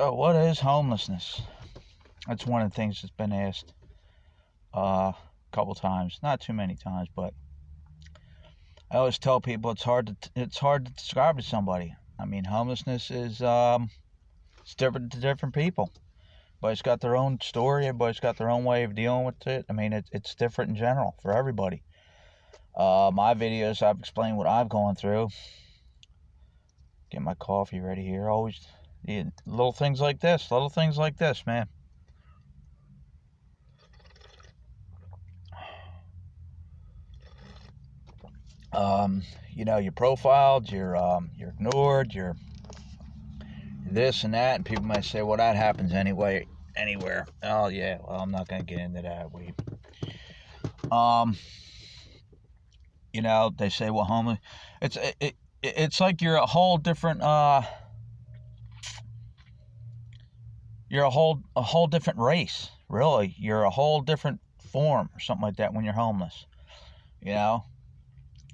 So, what is homelessness? That's one of the things that's been asked a couple times, not too many times, but I always tell people it's hard to describe to somebody. I mean, homelessness is it's different to different people. Everybody's got their own story. Everybody's got their own way of dealing with it. I mean, it's different in general for everybody. My videos, I've explained what I've gone through. Get my coffee ready here. Always little things like this, man. You're profiled, you're ignored, you're this and that, and people might say, "Well, that happens anyway, anywhere." Oh yeah, well, I'm not gonna get into that. Um, they say, "Well, homeless." It's like you're a whole different you're a whole different race. Really, you're a whole different form or something like that when you're homeless. You know,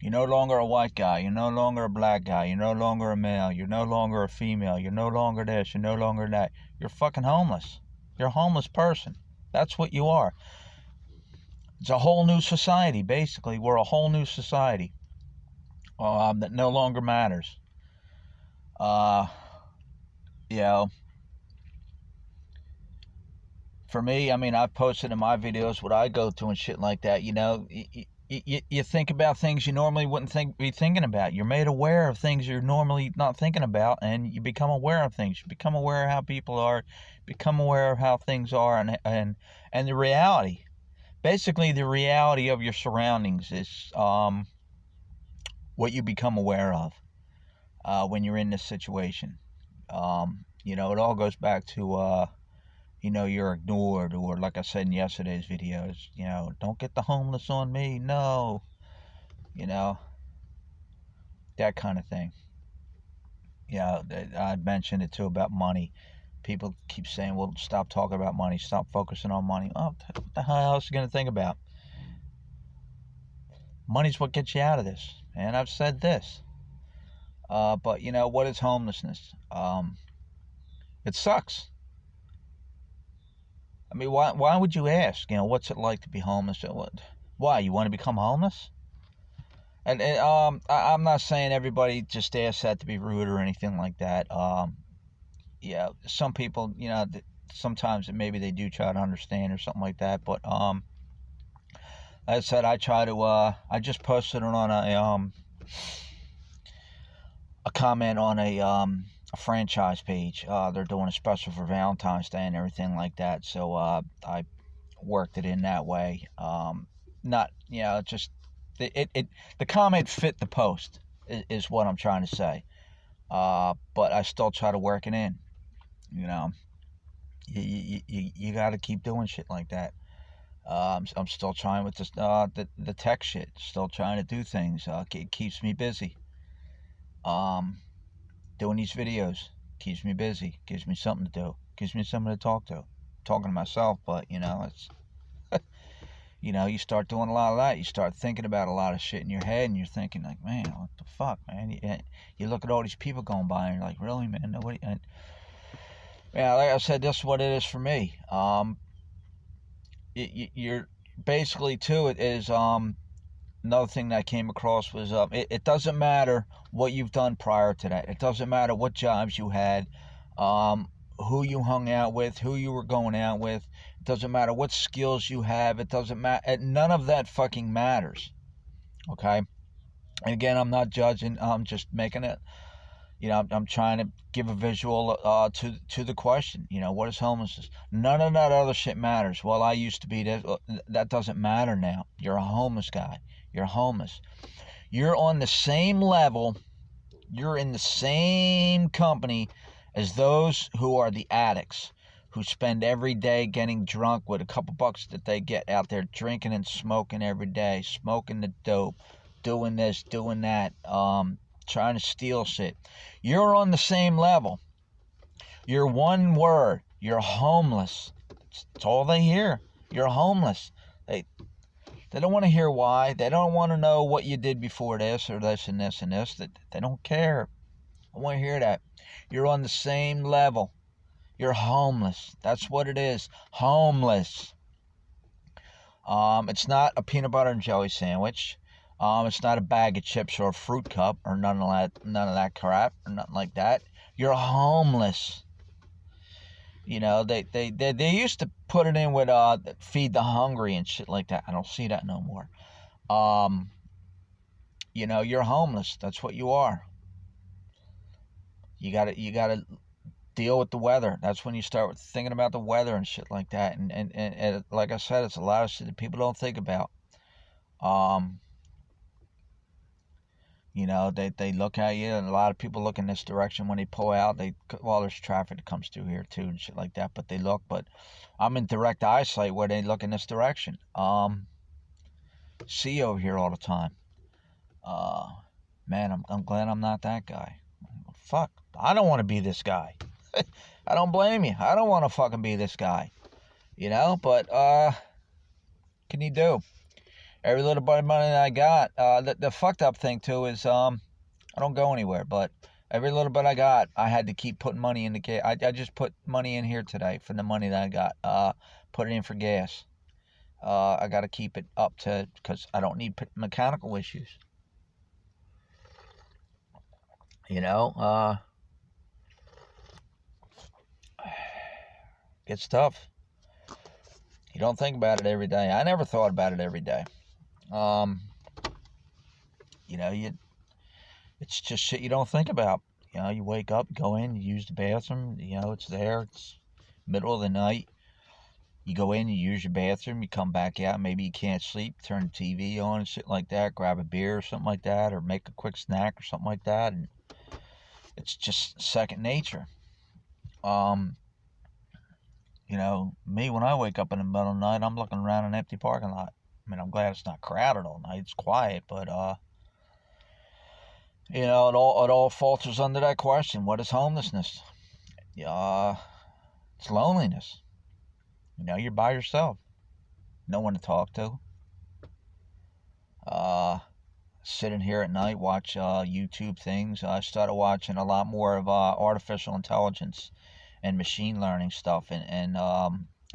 You're no longer a white guy. You're no longer a black guy. You're no longer a male. You're no longer a female. You're no longer this. You're no longer that. You're fucking homeless. You're a homeless person. That's what you are. It's a whole new society, basically. We're a whole new society that no longer matters. Uh, you know, for me, I mean, I've posted in my videos what I go through and shit like that. You think about things you normally wouldn't be thinking about. You're made aware of things you're normally not thinking about, and you become aware of things. You become aware of how people are, become aware of how things are, and the reality. Basically, the reality of your surroundings is what you become aware of when you're in this situation. It all goes back to you're ignored, or like I said in yesterday's videos, don't get the homeless on me, no, you know, that kind of thing. I mentioned it too about money. People keep saying, well, stop talking about money, stop focusing on money. Oh, what the hell else are you going to think about? Money's what gets you out of this. And I've said this. But, what is homelessness? It sucks. I mean, why would you ask? What's it like to be homeless? Why? You want to become homeless? I'm not saying everybody just asks that to be rude or anything like that. Yeah, some people, sometimes maybe they do try to understand or something like that. But as I said, I try to. I just posted it on a comment on a franchise page. They're doing a special for Valentine's Day and everything like that. So I worked it in that way. Not just the comment fit the post is what I'm trying to say. But I still try to work it in. You got to keep doing shit like that. I'm still trying with this the tech shit. Still trying to do things. It keeps me busy. Doing these videos keeps me busy. Gives me something to do. Gives me something to talk to. I'm talking to myself, but it's you start doing a lot of that. You start thinking about a lot of shit in your head, and you're thinking like, man, what the fuck, man? You look at all these people going by, and you're like, really, man? Nobody. And yeah, like I said, this is what it is for me. You're basically too. It is another thing that I came across was it doesn't matter what you've done prior to that. It doesn't matter what jobs you had, who you hung out with, who you were going out with. It doesn't matter what skills you have. It doesn't matter. None of that fucking matters. Okay? And again, I'm not judging. I'm just making it. I'm trying to give a visual to the question. What is homelessness? None of that other shit matters. Well, I used to be this. That doesn't matter now. You're a homeless guy. You're homeless. You're on the same level. You're in the same company as those who are the addicts, who spend every day getting drunk with a couple bucks that they get out there drinking and smoking every day, smoking the dope, doing this, doing that, trying to steal shit. You're on the same level. You're one word. You're homeless. That's all they hear. You're homeless. They don't want to hear why. They don't want to know what you did before this or this and this and this. They don't care. I want to hear that. You're on the same level. You're homeless. That's what it is. Homeless. It's not a peanut butter and jelly sandwich. It's not a bag of chips or a fruit cup or none of that crap or nothing like that. You're homeless. You know, they used to put it in with feed the hungry and shit like that. I don't see that no more. Um, you know, you're homeless. That's what you are. You gotta deal with the weather. That's when you start thinking about the weather and shit like that. And like I said, it's a lot of shit that people don't think about. Um, you know, they look at you, and a lot of people look in this direction when they pull out. Well, there's traffic that comes through here too and shit like that. But they look. But I'm in direct eyesight where they look in this direction. See you over here all the time. Uh, man, I'm glad I'm not that guy. Fuck, I don't want to be this guy. I don't blame you. I don't want to fucking be this guy. You know, but can you do? Every little bit of money that I got. The fucked up thing too is I don't go anywhere, but every little bit I got, I had to keep putting money in the gas. I just put money in here today for the money that I got. Put it in for gas. I got to keep it up to because I don't need mechanical issues. You know, it's tough. You don't think about it every day. I never thought about it every day. Um, you know, it's just shit you don't think about. You know, you wake up, go in, you use the bathroom. You know, it's there. It's middle of the night. You go in, you use your bathroom, you come back out. Maybe you can't sleep, turn the TV on and shit like that. Grab a beer or something like that, or make a quick snack or something like that. And it's just second nature. Um, you know, me when I wake up in the middle of the night, I'm looking around an empty parking lot. I mean, I'm glad it's not crowded all night. It's quiet, but you know, it all falters under that question: what is homelessness? Uh, it's loneliness. You know, you're by yourself, no one to talk to. Uh, Sitting here at night, watch YouTube things. I started watching a lot more of artificial intelligence and machine learning stuff and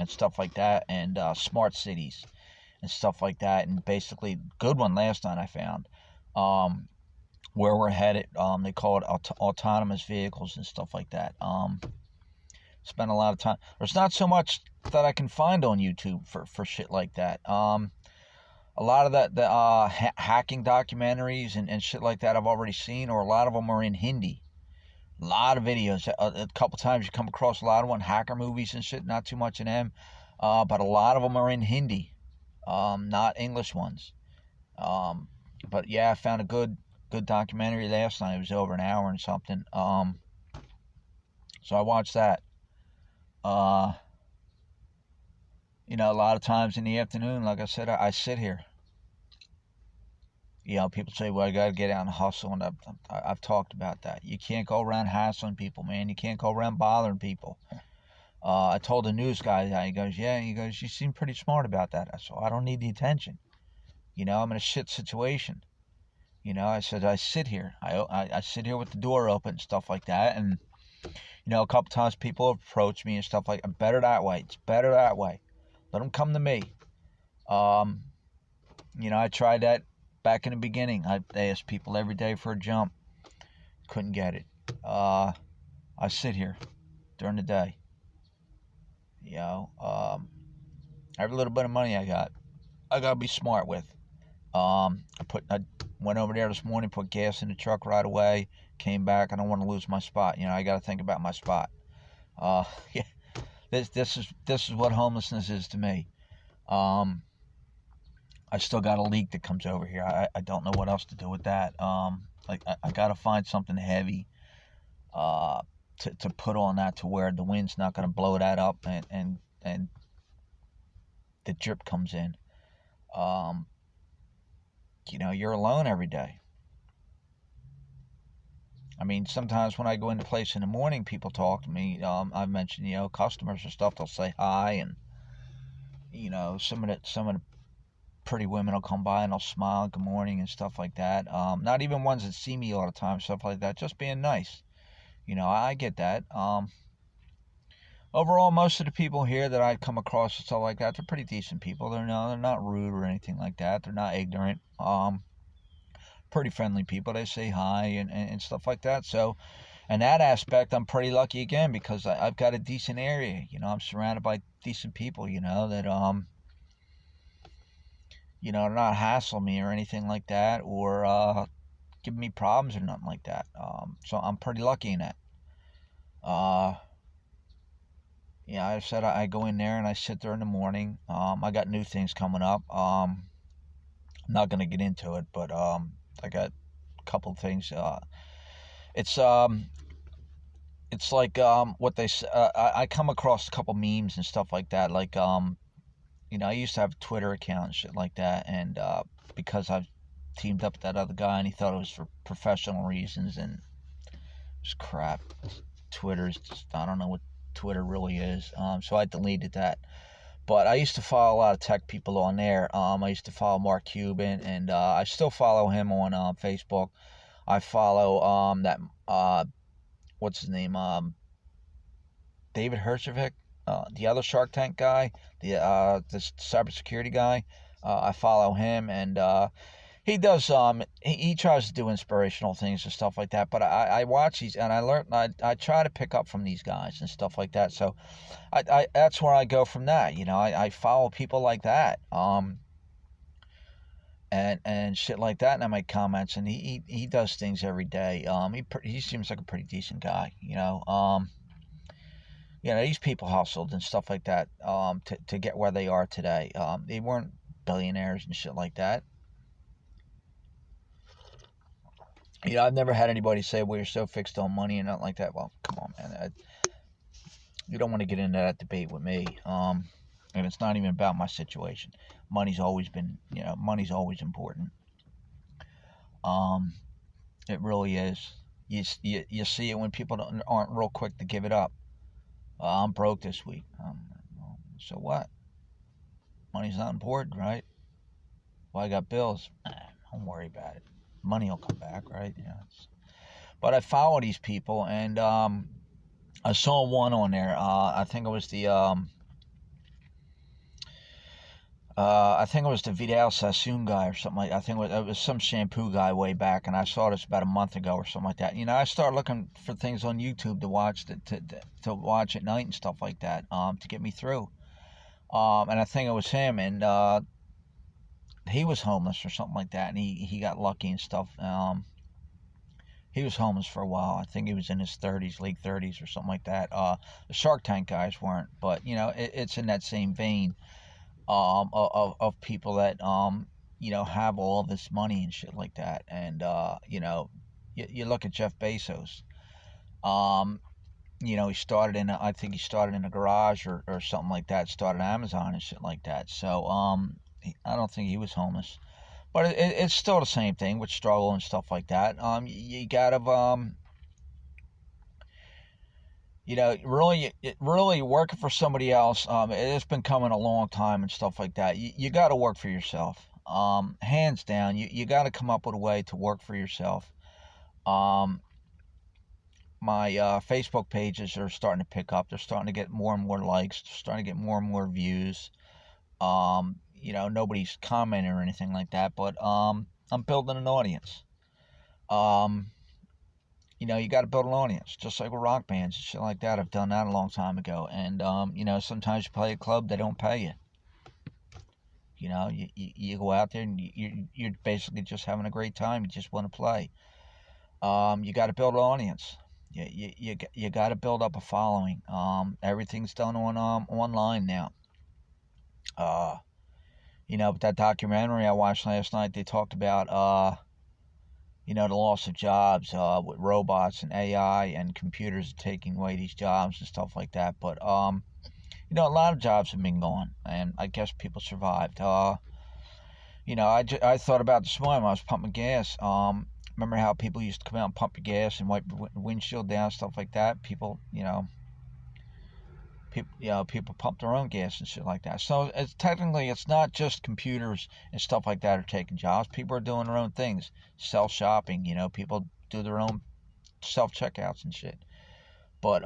stuff like that, and smart cities and stuff like that. And basically, good one last night I found. Um, where we're headed. They call it autonomous vehicles and stuff like that. Spend a lot of time. There's not so much that I can find on YouTube for shit like that. A lot of the hacking documentaries and shit like that I've already seen, or a lot of them are in Hindi. A lot of videos. A couple times you come across a lot of one hacker movies and shit. Not too much in them, but a lot of them are in Hindi, not English ones. Um, but yeah, I found a good documentary last night. It was over an hour and something. So I watched that. Uh, you know, a lot of times in the afternoon, like I said, I sit here. You know, people say, well, I got to get out and hustle. And I've talked about that. You can't go around hassling people, man. You can't go around bothering people. I told the news guy that. He goes, yeah. He goes, you seem pretty smart about that. I said, I don't need the attention. You know, I'm in a shit situation. You know, I said, I sit here. I sit here with the door open and stuff like that. And, you know, a couple times people approach me and stuff like that. Better that way. It's better that way. Let them come to me. Um, you know, I tried that back in the beginning. I asked people every day for a jump. Couldn't get it. I sit here during the day. You know, every little bit of money I gotta be smart with. I went over there this morning, put gas in the truck right away. Came back. I don't want to lose my spot. You know, I got to think about my spot. Yeah, this is what homelessness is to me. Um, I still got a leak that comes over here. I don't know what else to do with that. Like I got to find something heavy. Uh, to put on that to where the wind's not going to blow that up and the drip comes in. Um, you know, you're alone every day. I mean, sometimes when I go into place in the morning, people talk to me. I've mentioned, you know, customers and stuff. They'll say hi, and you know, some of the pretty women will come by and they'll smile, good morning, and stuff like that. Not even ones that see me all the time, stuff like that. Just being nice. You know, I get that. overall, most of the people here that I come across and stuff like that, they're pretty decent people. They're no, they're not rude or anything like that. They're not ignorant. Pretty friendly people. They say hi and stuff like that. So, in that aspect, I'm pretty lucky again because I've got a decent area. I'm surrounded by decent people. That they're not hassling me or anything like that, or giving me problems or nothing like that. So I'm pretty lucky in that. Uh, I said I go in there and I sit there in the morning. I got new things coming up. I'm not gonna get into it, but I got a couple of things. It's um, it's like what they. I come across a couple memes and stuff like that. Like I used to have a Twitter account and shit like that, and because I've teamed up with that other guy, and he thought it was for professional reasons, and it's crap. Twitter's just, I don't know what Twitter really is. So I deleted that. But I used to follow a lot of tech people on there. I used to follow Mark Cuban, and I still follow him on Facebook. I follow that what's his name, David Herjavec, the other Shark Tank guy, this cybersecurity guy. I follow him, and he does he tries to do inspirational things and stuff like that. But I watch these and I learn I try to pick up from these guys and stuff like that. So I that's where I go from that. I follow people like that. And shit like that, and I make comments, and he does things every day. He seems like a pretty decent guy. These people hustled and stuff like that, to get where they are today. They weren't billionaires and shit like that. I've never had anybody say, "Well, you're so fixed on money and nothing like that." Well, come on, man. You don't want to get into that debate with me. And it's not even about my situation. Money's always important. Um, it really is. You see it when people aren't real quick to give it up. I'm broke this week. So what? Money's not important, right? Well, I got bills. Don't worry about it. Money will come back, right? But I follow these people, and I saw one on there. I think it was the Vidal Sassoon guy or something like. I think it was some shampoo guy way back, and I saw this about a month ago or something like that. I started looking for things on YouTube to watch to watch at night and stuff like that, to get me through. And I think it was him, and he was homeless or something like that, and he got lucky and stuff. He was homeless for a while. I think he was in his 30s, late 30s or something like that. The Shark Tank guys weren't, but it's in that same vein, of people that have all this money and shit like that. And you look at Jeff Bezos. He started I think he started in a garage or something like that. Started Amazon and shit like that. So I don't think he was homeless. But it's still the same thing with struggle and stuff like that. You gotta really working for somebody else. It's been coming a long time and stuff like that. You got to work for yourself. Hands down, you got to come up with a way to work for yourself. Um, my Facebook pages are starting to pick up. They're starting to get more and more likes. They're starting to get more and more views. Nobody's commenting or anything like that, but I'm building an audience. Um, you got to build an audience, just like with rock bands and shit like that. I've done that a long time ago, and sometimes you play a club, they don't pay you. You go out there and you're basically just having a great time. You just want to play. You got to build an audience. You got to build up a following. Everything's done on online now. Uh, but that documentary I watched last night, they talked about the loss of jobs, with robots and AI and computers taking away these jobs and stuff like that. But a lot of jobs have been gone, and I guess people survived. I thought about this morning when I was pumping gas. Remember how people used to come out and pump your gas and wipe the windshield down, stuff like that. People pump their own gas and shit like that. So it's not just computers and stuff like that are taking jobs. People are doing their own things, self shopping. People do their own self checkouts and shit. But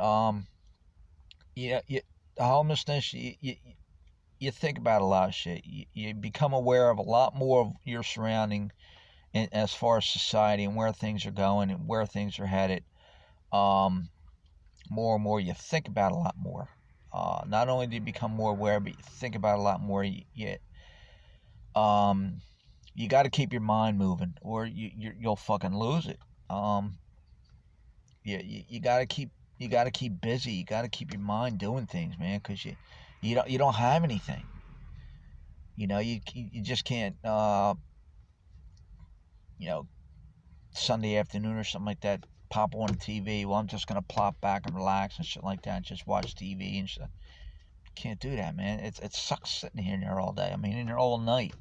you the homelessness, you think about a lot of shit. You become aware of a lot more of your surrounding as far as society and where things are going and where things are headed. Um, More and more, you think about a lot more. Not only do you become more aware, but you think about a lot more. Um, you got to keep your mind moving, or you'll fucking lose it. Um, you got to keep busy. You got to keep your mind doing things, man, because you don't have anything. You just can't. You know, Sunday afternoon or something like that, pop on the TV. Well, I'm just gonna plop back and relax and shit like that, and just watch TV and shit. Can't do that, man. It sucks sitting here in there all day. I mean, in there all night.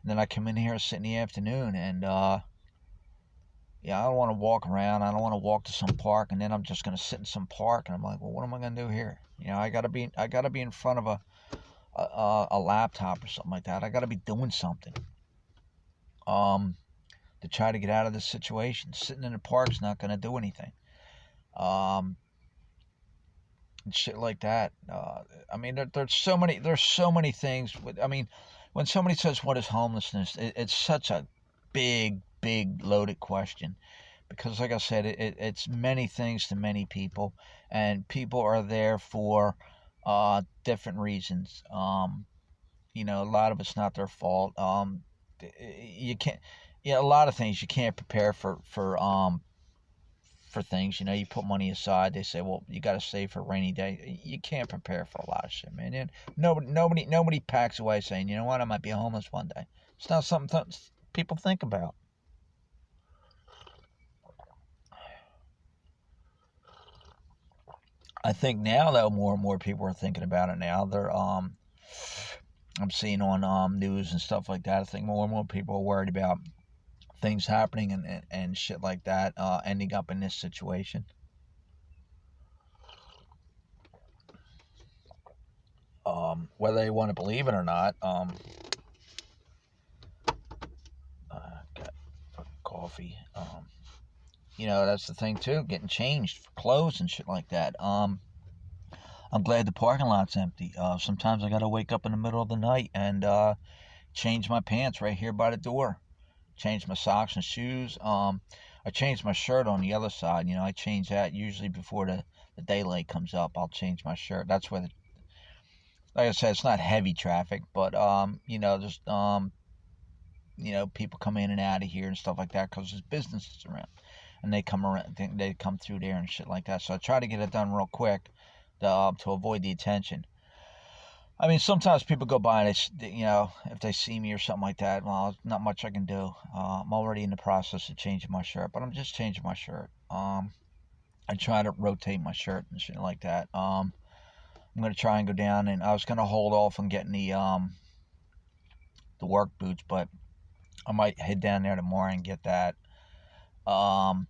And then I come in here, sit in the afternoon, and yeah, I don't want to walk around. I don't want to walk to some park, and then I'm just gonna sit in some park, and I'm like, well, what am I gonna do here? I gotta be in front of a laptop or something like that. I gotta be doing something. Um, to try to get out of this situation. Sitting in the park's not gonna do anything. Um, and shit like that. I mean, there's so many things. I mean, when somebody says what is homelessness, it's such a big loaded question because, like I said, it's many things to many people, and people are there for different reasons. A lot of it's not their fault. You can't. Yeah, a lot of things you can't prepare for things. You put money aside. They say, well, you got to save for a rainy day. You can't prepare for a lot of shit, man. And nobody packs away saying, you know what, I might be homeless one day. It's not something people think about. I think now though, more and more people are thinking about it now. I'm seeing on news and stuff like that. I think more and more people are worried about things happening and shit like that, ending up in this situation. Whether they want to believe it or not. Got fucking coffee. That's the thing too. Getting changed for clothes and shit like that. I'm glad the parking lot's empty. Sometimes I gotta wake up in the middle of the night and change my pants right here by the door. Change my socks and shoes. I changed my shirt on the other side. I change that usually before the daylight comes up. I'll change my shirt. That's where like I said, it's not heavy traffic, but just people come in and out of here and stuff like that because there's businesses around, and they come around, they come through there and shit like that. So I try to get it done real quick to avoid the attention. I mean, sometimes people go by and if they see me or something like that, well, not much I can do. I'm already in the process of changing my shirt, but I'm just changing my shirt. I try to rotate my shirt and shit like that. I'm gonna try and go down, and I was gonna hold off on getting the work boots, but I might head down there tomorrow and get that. Um,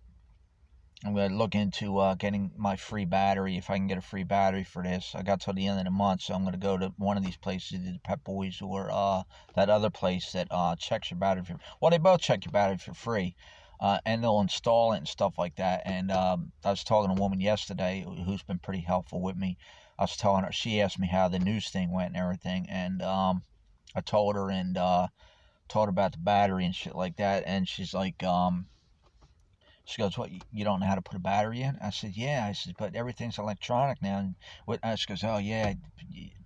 I'm gonna look into getting my free battery if I can get a free battery for this. I got till the end of the month, so I'm gonna go to one of these places, the Pep Boys or that other place that checks your battery for. Well, they both check your battery for free, and they'll install it and stuff like that. And I was talking to a woman yesterday who's been pretty helpful with me. I was telling her, she asked me how the news thing went and everything, and I told her and told her about the battery and shit like that, and she's like, she goes, "What? You don't know how to put a battery in?" I said, "Yeah." I said, "But everything's electronic now." And she goes, "Oh yeah,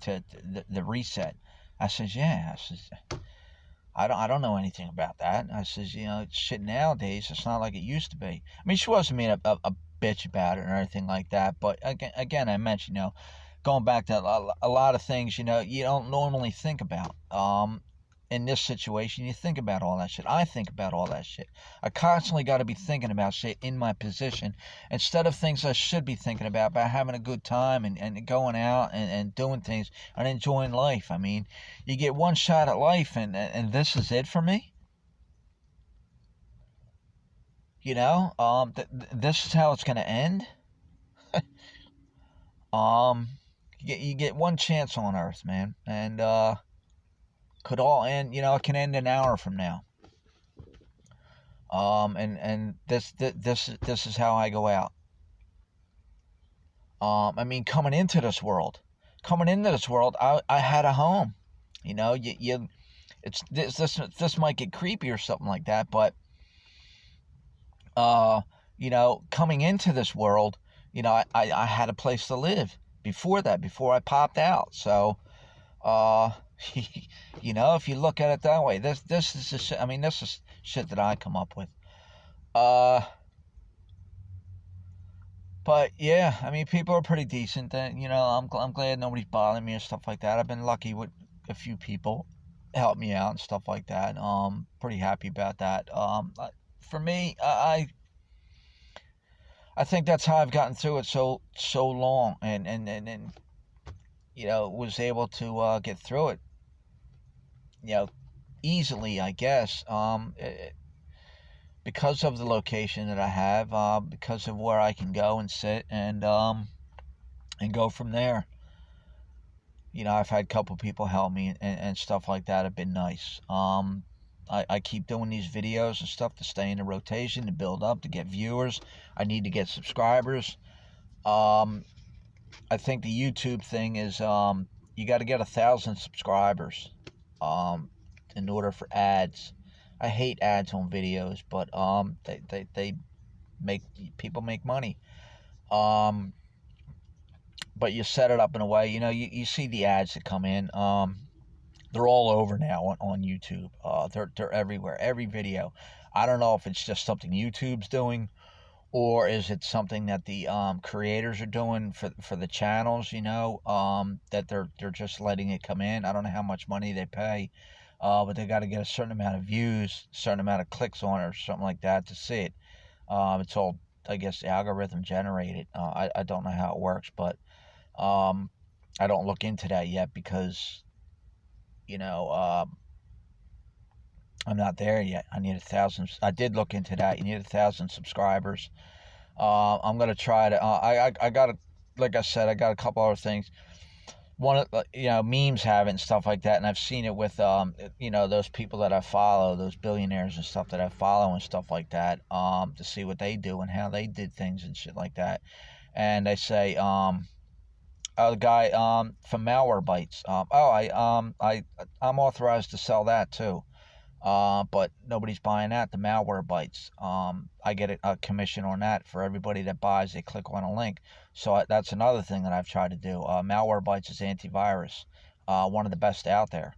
the reset." I says, "Yeah." I says, "I don't know anything about that." I says, shit nowadays, it's not like it used to be. I mean, she wasn't being a bitch about it or anything like that. But again, I mentioned, going back to a lot of things, you don't normally think about. In this situation, you think about all that shit. I think about all that shit. I constantly got to be thinking about shit in my position instead of things I should be thinking about having a good time and going out and doing things and enjoying life. I mean, you get one shot at life, and this is it for me. This is how it's gonna end. Um, you get one chance on Earth, man, and could all end. It can end an hour from now. And this is how I go out. I mean, coming into this world, I had a home. You know, it's this might get creepy or something like that, but uh, coming into this world, I had a place to live before that, before I popped out. So, uh, if you look at it that way, this is I mean, this is shit that I come up with. Uh, but yeah, I mean, people are pretty decent. And I'm glad nobody's bothering me and stuff like that. I've been lucky with a few people help me out and stuff like that. Pretty happy about that. For me, I think that's how I've gotten through it so long, and was able to get through it, you know, easily, I guess. Because of the location that I have, because of where I can go and sit and go from there. I've had a couple people help me and stuff like that have been nice. I keep doing these videos and stuff to stay in the rotation, to build up, to get viewers. I need to get subscribers. Um, I think the YouTube thing is you got to get 1,000 subscribers um, in order for ads. I hate ads on videos, but they make people make money. Um, but you set it up in a way, you see the ads that come in. They're all over now on YouTube. They're everywhere, every video. I don't know if it's just something YouTube's doing, or is it something that the creators are doing for the channels? That they're just letting it come in. I don't know how much money they pay, but they got to get a certain amount of views, a certain amount of clicks on it, or something like that to see it. It's all, I guess, algorithm generated. I don't know how it works, but um, I don't look into that yet because you know I'm not there yet. I need 1,000. I did look into that. You need 1,000 subscribers. I'm gonna try to. I got a, like I said, I got a couple other things. One of memes have it and stuff like that, and I've seen it with those people that I follow, those billionaires and stuff that I follow and stuff like that. To see what they do and how they did things and shit like that. And they say a guy from Malwarebytes. I'm authorized to sell that too. But nobody's buying that. The Malwarebytes. I get a commission on that for everybody that buys. They click on a link. So that's another thing that I've tried to do. Malwarebytes is antivirus, one of the best out there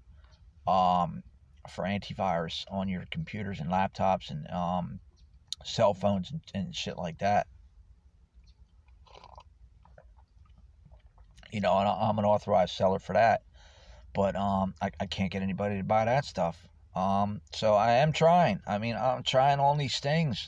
for antivirus on your computers and laptops and cell phones and shit like that. And I'm an authorized seller for that. But I can't get anybody to buy that stuff. So I am trying. I mean, I'm trying all these things.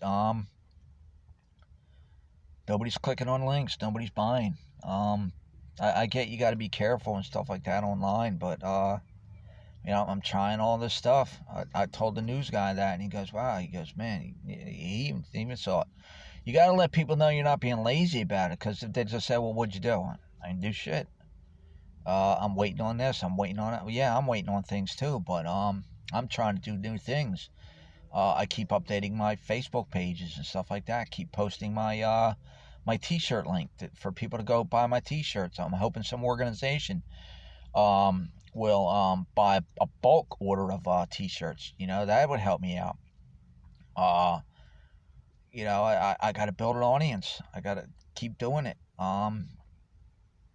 Nobody's clicking on links. Nobody's buying. I get you got to be careful and stuff like that online, but I'm trying all this stuff. I told the news guy that, and he goes, "Wow." He goes, "Man," he even saw it. You got to let people know you're not being lazy about it, because if they just say, "Well, what'd you do?" I didn't do shit. I'm waiting on this. I'm waiting on it. Well, yeah, I'm waiting on things too, but I'm trying to do new things. I keep updating my Facebook pages and stuff like that. Keep posting my T-shirt link for people to go buy my T-shirts. I'm hoping some organization will buy a bulk order of T-shirts. That would help me out. Uh, I got to build an audience. I got to keep doing it.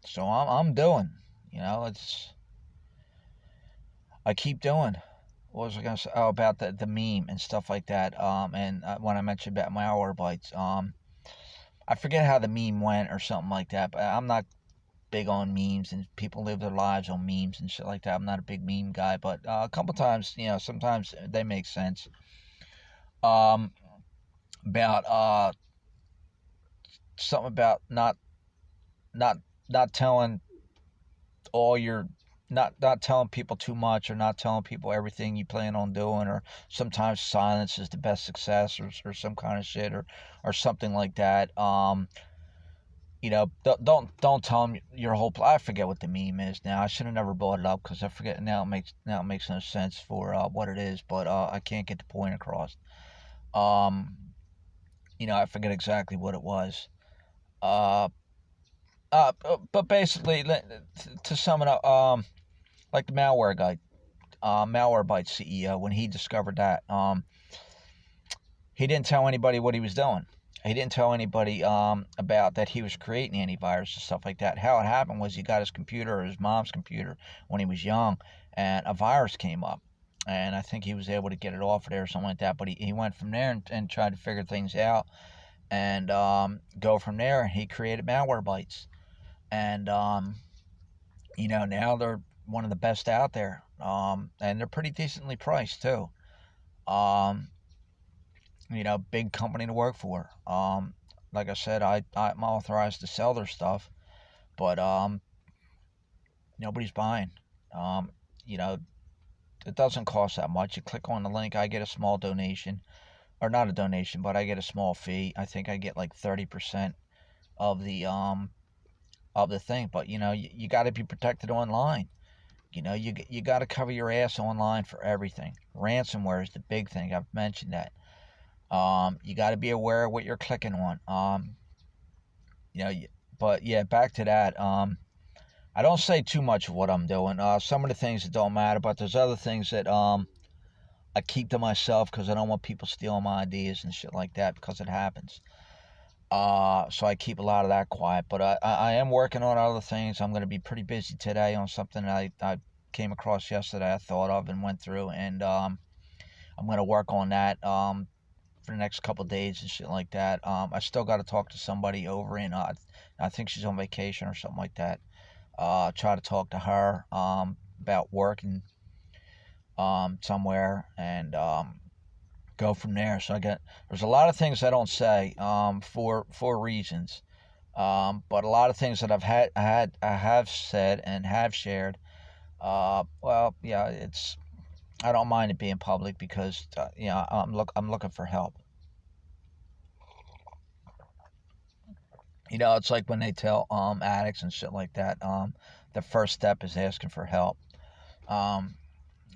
So I'm doing. It's I keep doing. What was I gonna say? Oh, about the meme and stuff like that. And when I mentioned about my hour bites, I forget how the meme went or something like that. But I'm not big on memes, and people live their lives on memes and shit like that. I'm not a big meme guy, but a couple times, sometimes they make sense. Um, about something about not not telling all your not telling people too much, or not telling people everything you plan on doing, or sometimes silence is the best success, or some kind of shit, or something like that. Don't tell them your whole I forget what the meme is now. I should have never brought it up because I forget now. It makes no sense for what it is, but I can't get the point across. um I forget exactly what it was. uh But basically, to sum it up, like the malware guy, Malwarebytes CEO, when he discovered that, he didn't tell anybody what he was doing. He didn't tell anybody about that he was creating antivirus and stuff like that. How it happened was he got his computer, or his mom's computer, when he was young, and a virus came up. And I think he was able to get it off of there or something like that. But he went from there and tried to figure things out and go from there. And he created Malwarebytes. And, now they're one of the best out there. And they're pretty decently priced, too. Um, big company to work for. Like I said, I'm authorized to sell their stuff, but nobody's buying. Um, you know, it doesn't cost that much. You click on the link, I get a small donation, or not a donation, but I get a small fee. I think I get like 30% of the thing. But you got to be protected online. You got to cover your ass online for everything. Ransomware is the big thing. I've mentioned that. You got to be aware of what you're clicking on. You know, but yeah, back to that. I don't say too much of what I'm doing. Some of the things that don't matter, but there's other things that I keep to myself because I don't want people stealing my ideas and shit like that because it happens. So I keep a lot of that quiet. But I am working on other things. I'm going to be pretty busy today on something that I came across yesterday. I thought of and went through, and I'm going to work on that. For the next couple of days and shit like that. I still got to talk to somebody over in, I think she's on vacation or something like that. Try to talk to her about working somewhere and go from there. So there's a lot of things I don't say for reasons. But a lot of things that I have said and have shared. Well, yeah, I don't mind it being public because I'm looking for help. It's like when they tell addicts and shit like that. The first step is asking for help. Um,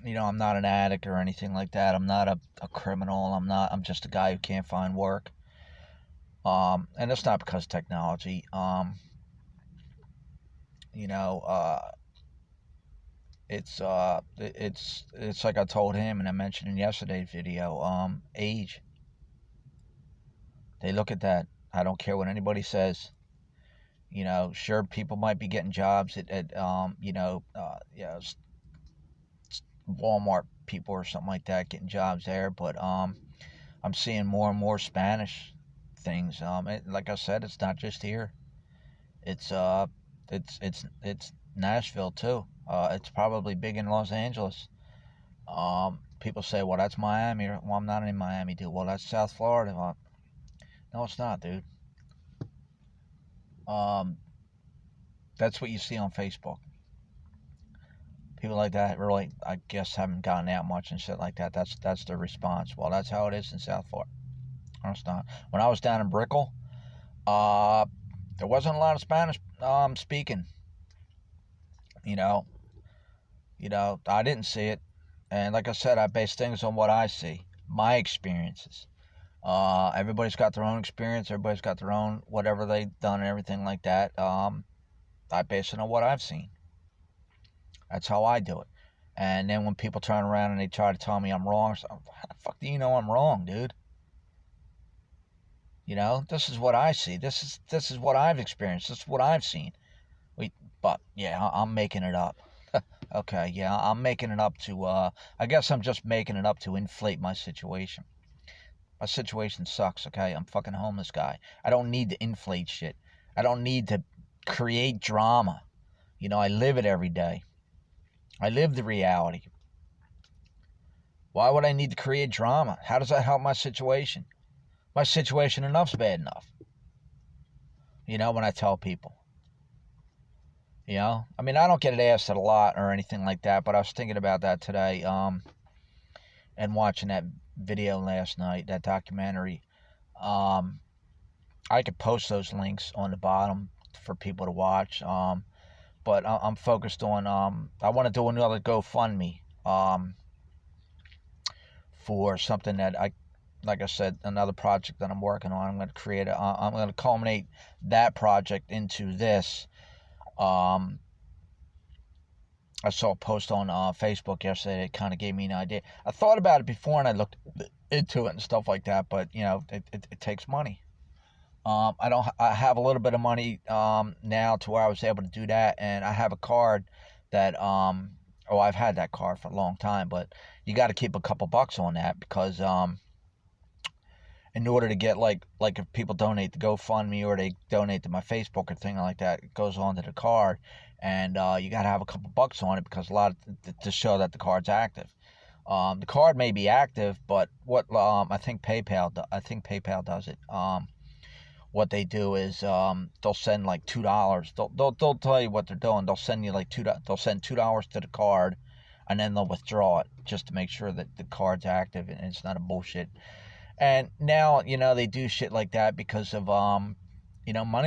I'm not an addict or anything like that. I'm not a criminal. I'm just a guy who can't find work. And it's not because of technology. You know, uh, it's like I told him and I mentioned in yesterday's video. Age. They look at that. I don't care what anybody says. Sure, people might be getting jobs at Walmart people or something like that, getting jobs there, but I'm seeing more and more Spanish things. Like I said, it's not just here. It's it's Nashville too. It's probably big in Los Angeles. People say, well, that's Miami. Well, I'm not in Miami, dude. Well, that's South Florida. Well, no, it's not, dude. Um, that's what you see on Facebook. People like that really, I guess, haven't gotten out much and shit like that. That's their response. Well, that's how it is in South Florida. No, it's not. When I was down in Brickell, uh, there wasn't a lot of Spanish speaking. You know, I didn't see it, and like I said, I base things on what I see, my experiences. Everybody's got their own experience. Everybody's got their own whatever they've done and everything like that. I base it on what I've seen. That's how I do it. And then when people turn around and they try to tell me I'm wrong, so, how the fuck do you know I'm wrong, dude? This is what I see. This is what I've experienced. This is what I've seen. But yeah, I'm making it up. Okay, yeah, I'm making it up to. I guess I'm just making it up to inflate my situation. My situation sucks. Okay, I'm a fucking homeless guy. I don't need to inflate shit. I don't need to create drama. I live it every day. I live the reality. Why would I need to create drama? How does that help my situation? My situation enough's bad enough. When I tell people. I mean, I don't get it asked a lot or anything like that, but I was thinking about that today, and watching that video last night, that documentary. Um, I could post those links on the bottom for people to watch. But I'm focused on, I want to do another GoFundMe, for something that like I said, another project that I'm working on. I'm going to I'm going to culminate that project into this. Um, I saw a post on Facebook yesterday that kind of gave me an idea. I thought about it before and I looked into it and stuff like that, but it takes money. I don't. I have a little bit of money now to where I was able to do that, and I have a card that oh, I've had that card for a long time, but you got to keep a couple bucks on that because in order to get like if people donate to GoFundMe or they donate to my Facebook or thing like that, it goes onto the card, and you got to have a couple bucks on it because a lot to show that the card's active. The card may be active, but what I think PayPal does it. What they do is they'll send like $2. They'll tell you what they're doing. They'll send you like they'll send $2 to the card, and then they'll withdraw it just to make sure that the card's active and it's not a bullshit. And now they do shit like that because of money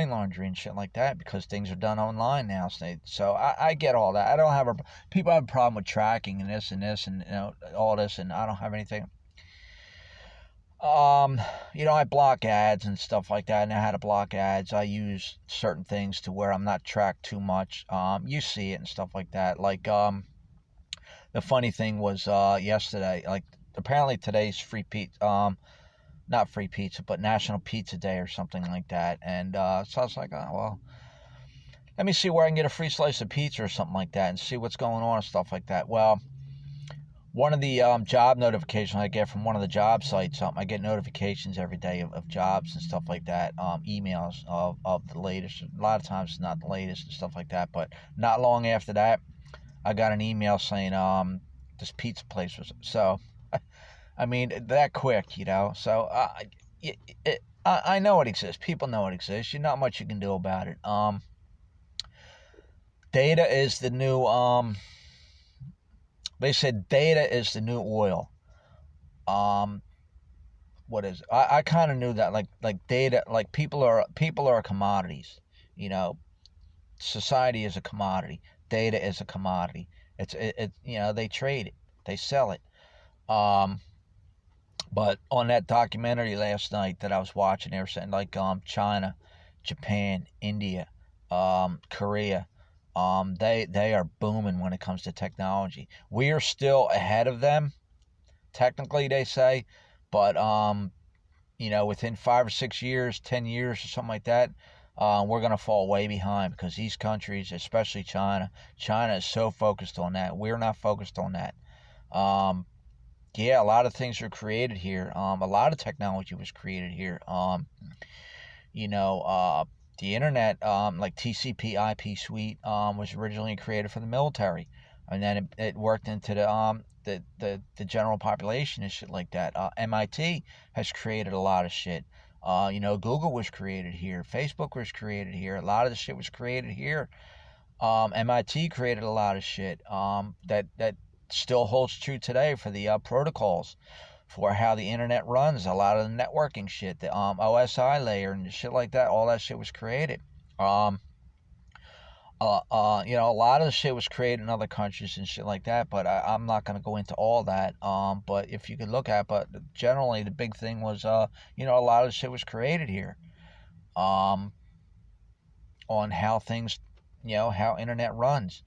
laundering and shit like that because things are done online now. So I get all that. I don't have a people have a problem with tracking and this and all this, and I don't have anything. I block ads and stuff like that. I know how to block ads. I use certain things to where I'm not tracked too much. You see it and stuff like that. Like, the funny thing was, yesterday, like, apparently today's free pizza, not free pizza, but National Pizza Day or something like that. And, so I was like, oh, well, let me see where I can get a free slice of pizza or something like that and see what's going on and stuff like that. Well, one of the job notifications I get from one of the job sites, I get notifications every day of jobs and stuff like that, emails of the latest. A lot of times it's not the latest and stuff like that, but not long after that, I got an email saying this pizza place was so. I mean that quick. So I know it exists. People know it exists. Not much you can do about it. Data is the new They said data is the new oil. Um, what is it? I kind of knew that like data, like people are commodities. You know, society is a commodity. Data is a commodity. They trade it, they sell it. Um, but on that documentary last night that I was watching, they were saying like China, Japan, India, Korea, they are booming when it comes to technology. We are still ahead of them, technically they say, but within 5 or 6 years, 10 years, or something like that, we're gonna fall way behind because these countries, especially China is so focused on that. We're not focused on that. Um, yeah, a lot of things are created here. A lot of technology was created here. You know, uh, the internet, like TCP/IP suite, was originally created for the military, and then it worked into the general population and shit like that. MIT has created a lot of shit. Google was created here. Facebook was created here. A lot of the shit was created here. MIT created a lot of shit that still holds true today for the protocols for how the internet runs. A lot of the networking shit, the OSI layer and shit like that, all that shit was created. Um, a lot of the shit was created in other countries and shit like that, but I'm not gonna go into all that. But if you could look at, but generally the big thing was, a lot of the shit was created here. Um, on how things, how internet runs.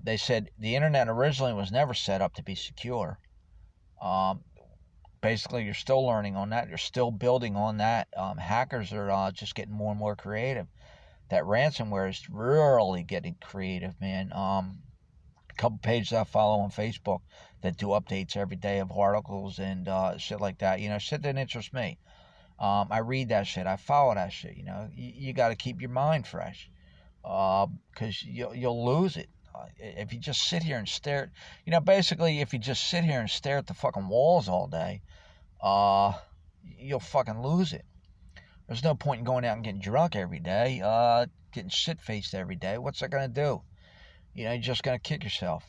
They said the internet originally was never set up to be secure. Um, Basically, you're still learning on that. You're still building on that. Hackers are just getting more and more creative. That ransomware is really getting creative, man. A couple pages I follow on Facebook that do updates every day of articles and shit like that. Shit that interests me. I read that shit. I follow that shit. You got to keep your mind fresh, because you'll lose it. If you just sit here and stare, basically, if you just sit here and stare at the fucking walls all day, uh, you'll fucking lose it. There's no point in going out and getting drunk every day, getting shit faced every day. What's that gonna do? You're just gonna kick yourself.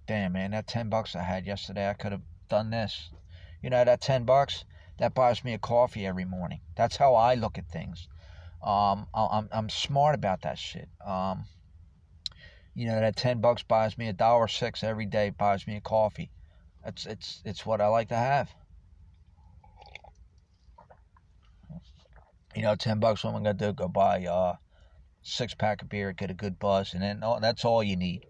Damn, man, that $10 I had yesterday, I could have done this. That $10 that buys me a coffee every morning. That's how I look at things. I'm smart about that shit. That $10 buys me $1.06 every day. Buys me a coffee. It's what I like to have. $10. What I'm gonna do? Go buy a 6-pack of beer, get a good buzz, and then that's all you need.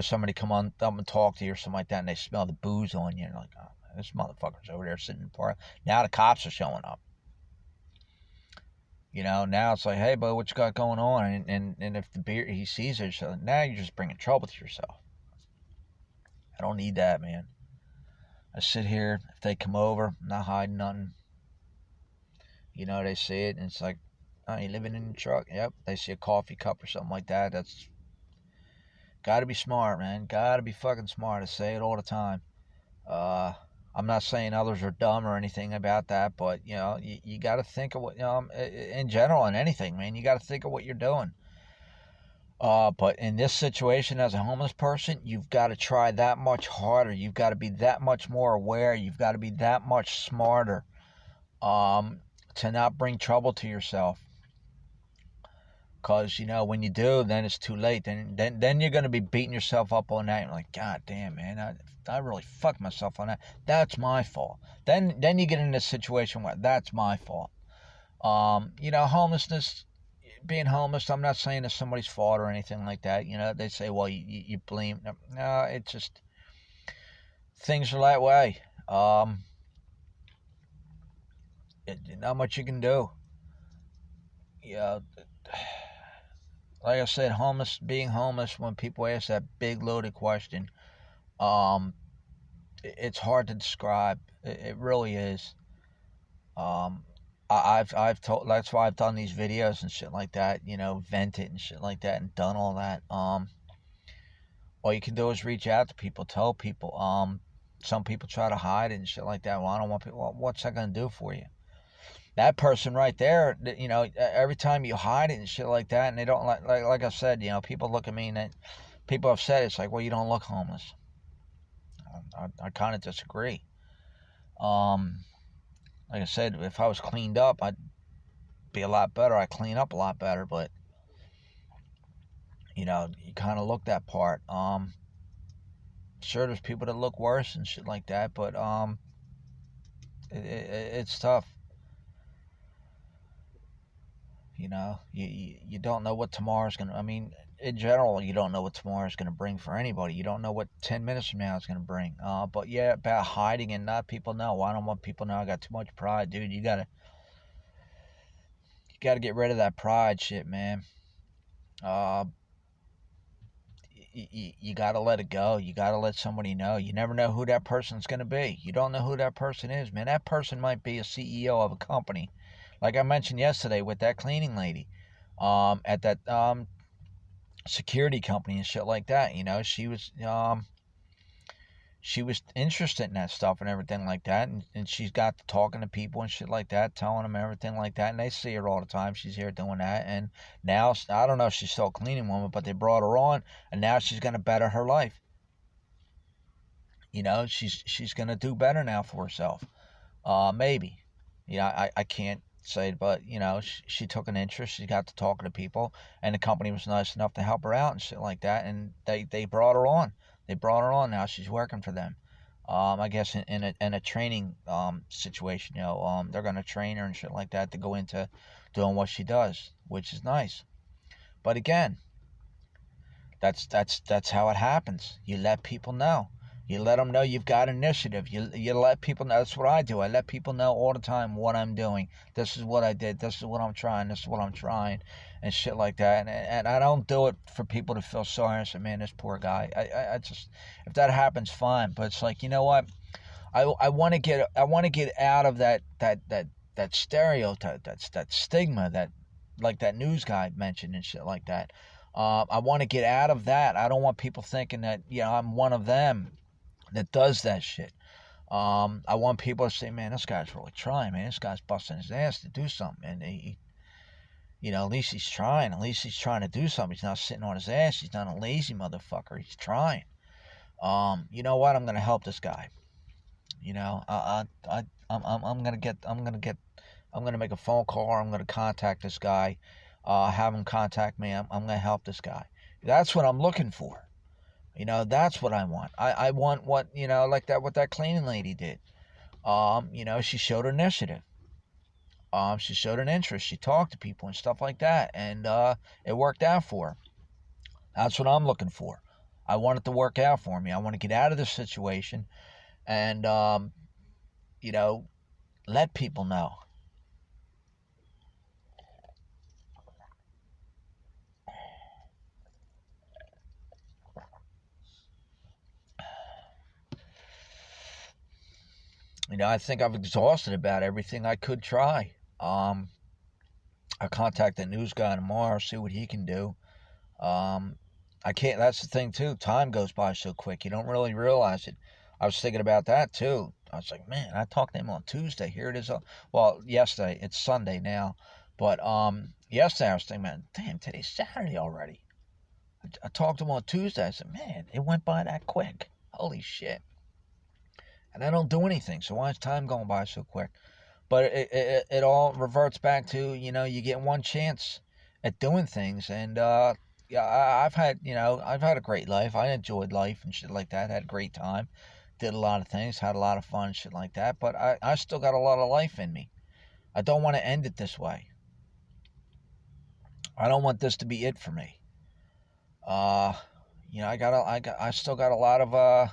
Somebody come on up and talk to you or something like that, and they smell the booze on you, and you're like, oh, this motherfucker's over there sitting in the park. Now the cops are showing up. Now it's like, hey, bud, what you got going on? And if the beer he sees it, so now you're just bringing trouble to yourself. I don't need that, man. I sit here. If they come over, I'm not hiding nothing. They see it, and it's like, oh, you living in the truck? Yep. They see a coffee cup or something like that. That's got to be smart, man. Got to be fucking smart. I say it all the time. Uh, I'm not saying others are dumb or anything about that, but you got to think of what in general in anything, man. You got to think of what you're doing. But in this situation, as a homeless person, you've got to try that much harder. You've got to be that much more aware. You've got to be that much smarter, to not bring trouble to yourself. Because when you do, then it's too late. Then you're gonna be beating yourself up on that. You're like, God damn, man, I really fucked myself on that. That's my fault. Then you get in this situation where that's my fault. Homelessness, being homeless. I'm not saying it's somebody's fault or anything like that. They say, well, you blame. No, it's just things are that way. Not much you can do. Yeah. Like I said, being homeless, when people ask that big loaded question, it's hard to describe. It really is. Um, I've told, that's why I've done these videos and shit like that. Vent it and shit like that, and done all that. All you can do is reach out to people, tell people. Some people try to hide it and shit like that. Well, I don't want people. Well, what's that gonna do for you? That person right there, every time you hide it and shit like that, and they don't like I said, people look at me and people have said it's like, well, you don't look homeless. I kind of disagree. Like I said, if I was cleaned up, I'd be a lot better. I clean up a lot better, but you kind of look that part. Sure, there's people that look worse and shit like that, but it's tough. You don't know what tomorrow's gonna. I mean, in general, you don't know what tomorrow's gonna bring for anybody. You don't know what 10 minutes from now is gonna bring. But yeah, about hiding and not people know. Well, I don't want people to know I got too much pride, dude. You gotta get rid of that pride shit, man. Uh, you gotta let it go. You gotta let somebody know. You never know who that person's gonna be. You don't know who that person is, man. That person might be a CEO of a company, like I mentioned yesterday with that cleaning lady, at that security company and shit like that. She was interested in that stuff and everything like that, and she's got to talking to people and shit like that, telling them everything like that, and they see her all the time. She's here doing that, and now I don't know if she's still a cleaning woman, but they brought her on, and now she's gonna better her life. She's gonna do better now for herself. Maybe. I can't say, but she took an interest. She got to talking to people, and the company was nice enough to help her out and shit like that. And they brought her on. They brought her on. Now she's working for them. I guess in a training situation, they're gonna train her and shit like that to go into doing what she does, which is nice. But again, that's how it happens. You let people know. You let them know you've got initiative. You let people know. That's what I do. I let people know all the time what I'm doing. This is what I did. This is what I'm trying. This is what I'm trying, and shit like that. And I don't do it for people to feel sorry and say, man, this poor guy. I just, if that happens, fine. But it's like, you know what? I want to get out of that stereotype, that stigma that, like that news guy mentioned and shit like that. I want to get out of that. I don't want people thinking that I'm one of them that does that shit. I want people to say, man, this guy's really trying, man. This guy's busting his ass to do something, and at least he's trying. At least he's trying to do something. He's not sitting on his ass. He's not a lazy motherfucker. He's trying. You know what? I'm gonna help this guy. I'm gonna make a phone call, or I'm gonna contact this guy. Have him contact me. I'm gonna help this guy. That's what I'm looking for. That's what I want. I want what, like that, what that cleaning lady did. She showed initiative. She showed an interest. She talked to people and stuff like that, and it worked out for her. That's what I'm looking for. I want it to work out for me. I want to get out of this situation and, you know, let people know. I think I've exhausted about everything I could try. I contact the news guy tomorrow, see what he can do. Um, I can't. That's the thing too. Time goes by so quick. You don't really realize it. I was thinking about that too. I was like, man, I talked to him on Tuesday. Here it is. Well, yesterday. It's Sunday now, but yesterday I was thinking, man, damn, today's Saturday already. I talked to him on Tuesday. I said, man, it went by that quick. Holy shit. And I don't do anything, so why is time going by so quick? But it all reverts back to, you get one chance at doing things. And yeah, I've had a great life. I enjoyed life and shit like that. Had a great time. Did a lot of things. Had a lot of fun, shit like that. But I still got a lot of life in me. I don't want to end it this way. I don't want this to be it for me. Uh, I still got a lot of